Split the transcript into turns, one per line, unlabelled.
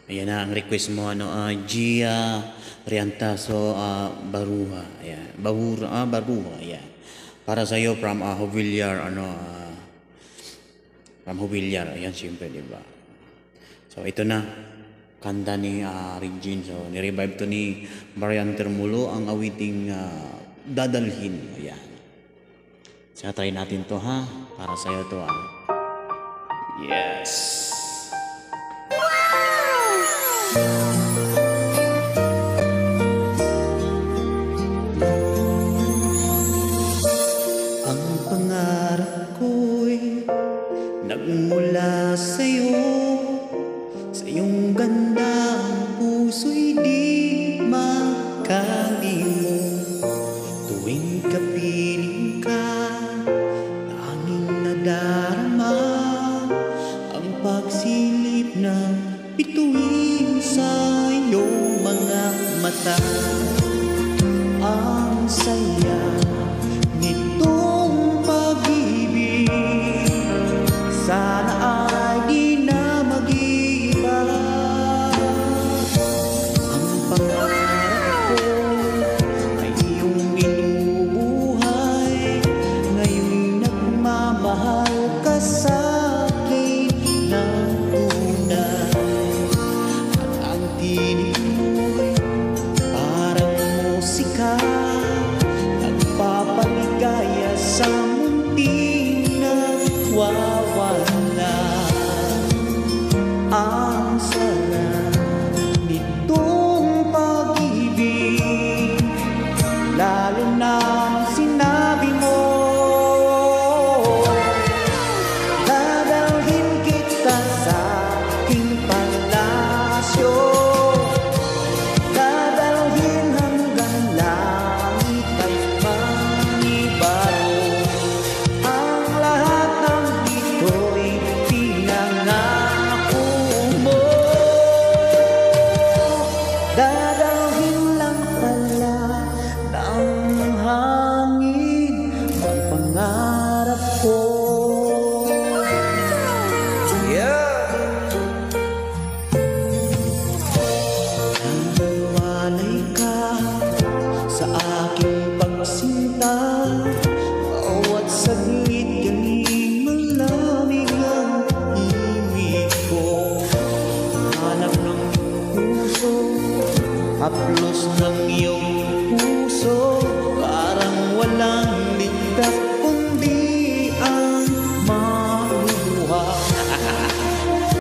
Ayan na ang request mo, Gia Riantaso Baruha. Ayan, Baruha. Ayan. Para sa iyo from Hovillar, from Hovillar. Ayan, siyempre, di ba? So, ito na. Kanta ni Regine. So, nirevive to ni Marian Termulo ang awiting Dadalhin. Ayan. So, try natin to, ha? Para sa iyo to, Yes. Ang pangarap ko'y nagmula sa'yo, sa iyong gandang puso'y di makalimot. Tuwing kapiling ka, tanging nadarama ang pagsilip ng bituin sa iyong mga mata. Ang saya nitong pag-ibig, sana ay di na mag-iiba. Ang pangarap ko ay iyong inubuhay, ngayon'y nagmamahal ka sa akin ng tunay. At ang tinig mo'y parang musika, nagpapaligaya sa munting nagwawala. Ang sarap nitong pag-ibig, lalo na sinabi mo, dadalhin kita sa aking palasyo, dadalhin hanggang langit at manibaro. Ang lahat ng ito'y pinangako mo, dadalhin lang pala ng hangin ang pangarap ko. Naniwalay ka sa aking pagsinta, bawat saglit galing malamig ang ibig ko. Hanap ng puso, haplos ng iyong